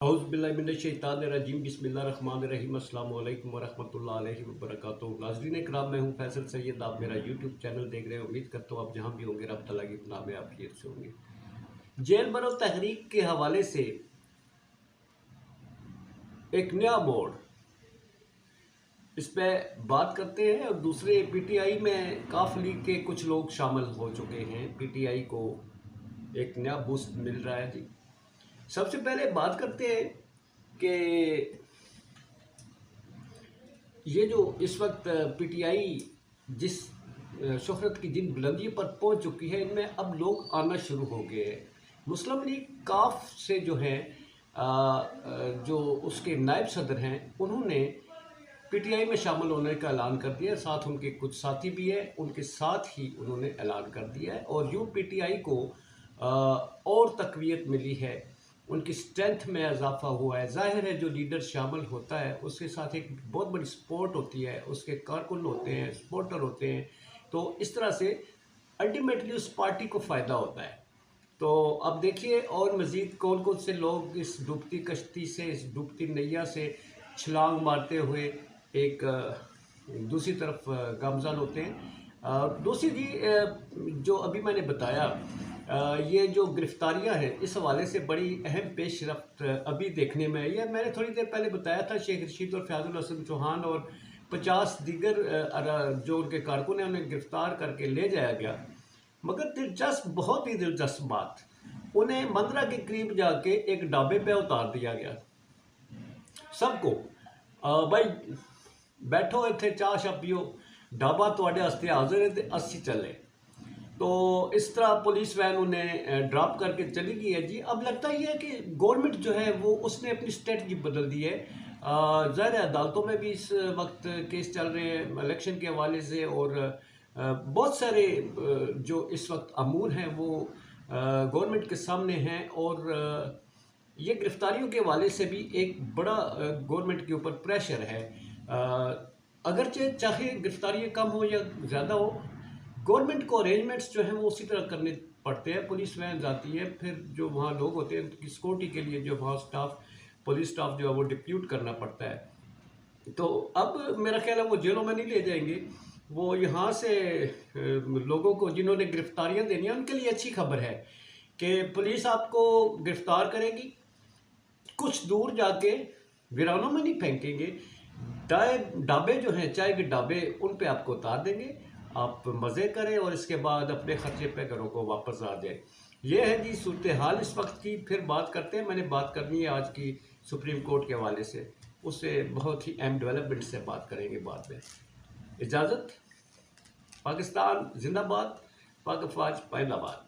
औज़ुबिल्लाहिमिनश्शैतानिर्रजीम बिस्मिल्लाहिर्रहमानिर्रहीम अस्सलामु अलैकुम वरहमतुल्लाहि वबरकातुहू। नाज़रीन इकराम, मैं हूँ फैसल सैयद। आप मेरा यूट्यूब चैनल देख रहे हैं। उम्मीद करता हूँ आप जहाँ भी होंगे रब तआला की पनाह में आप खैर से होंगे। जेल भरो तहरीक के हवाले से एक नया मोड़, इस पर बात करते हैं। और दूसरे पीटीआई में काफ लीग के कुछ लोग शामिल हो चुके हैं। पीटीआई को एक नया बूस्ट मिल रहा है जी। सबसे पहले बात करते हैं कि ये जो इस वक्त पीटीआई जिस शोहरत की जिन बुलंदियों पर पहुंच चुकी है, इनमें अब लोग आना शुरू हो गए हैं। मुस्लिम लीग काफ से जो है जो उसके नायब सदर हैं, उन्होंने पीटीआई में शामिल होने का ऐलान कर दिया। साथ उनके कुछ साथी भी हैं, उनके साथ ही उन्होंने ऐलान कर दिया है। और यूँ पीटीआई को और तक़वियत मिली है, उनकी स्ट्रेंथ में इजाफा हुआ है। ज़ाहिर है जो लीडर शामिल होता है उसके साथ एक बहुत बड़ी सपोर्ट होती है, उसके कारकुन होते हैं, सपोर्टर होते हैं। तो इस तरह से अल्टीमेटली उस पार्टी को फ़ायदा होता है। तो अब देखिए और मज़ीद कौन कौन से लोग इस डूबती कश्ती से, इस डूबती नैया से छलांग मारते हुए एक दूसरी तरफ गामज़न होते हैं। दूसरी जी जो अभी मैंने बताया, ये जो गिरफ्तारियां हैं, इस हवाले से बड़ी अहम पेशरफ्त अभी देखने में आई है। मैंने थोड़ी देर पहले बताया था शेख रशीद और फयाजुल हसन चौहान और 50 दीगर जो उनके कारकुन हैं उन्हें गिरफ्तार करके ले जाया गया। मगर दिलचस्प, बहुत ही दिलचस्प बात, उन्हें मंदरा के करीब जाके एक ढाबे पे उतार दिया गया। सबको भाई बैठो इतने चाह शा पियो, ढाबा तुहाडे वास्ते हाजिर है, तो अस्सी चले। तो इस तरह पुलिस वैन उन्हें ड्रॉप करके चली गई है जी। अब लगता ही है कि गवर्नमेंट जो है वो उसने अपनी स्ट्रेटजी बदल दी है। ज़ाहिर है अदालतों में भी इस वक्त केस चल रहे हैं इलेक्शन के हवाले से, और बहुत सारे जो इस वक्त अमूर हैं वो गवर्नमेंट के सामने हैं। और ये गिरफ्तारियों के हवाले से भी एक बड़ा गवर्नमेंट के ऊपर प्रेशर है। अगरचे चाहे गिरफ्तारियाँ कम हो या ज़्यादा हो, गवर्नमेंट को अरेंजमेंट्स जो हैं वो उसी तरह करने पड़ते हैं। पुलिस वैन जाती है, फिर जो वहाँ लोग होते हैं उनकी सिक्योरिटी के लिए जो वहाँ स्टाफ, पुलिस स्टाफ जो है वो डिप्यूट करना पड़ता है। तो अब मेरा ख्याल है वो जेलों में नहीं ले जाएंगे, वो यहाँ से लोगों को जिन्होंने गिरफ्तारियाँ देनी है उनके लिए अच्छी खबर है कि पुलिस आपको गिरफ्तार करेगी, कुछ दूर जाके वीरानों में नहीं फेंकेंगे, ढाबे जो हैं, चाय के ढाबे, उन पे आपको उतार देंगे, आप मज़े करें और इसके बाद अपने ख़र्चे पे घरों को वापस आ जाए। ये है जी सूरत हाल इस वक्त की। फिर बात करते हैं, मैंने बात करनी है आज की सुप्रीम कोर्ट के हवाले से, उससे बहुत ही अहम डेवलपमेंट से बात करेंगे बाद में। इजाज़त। पाकिस्तान जिंदाबाद, पाक फ़ौज पाइंदाबाद।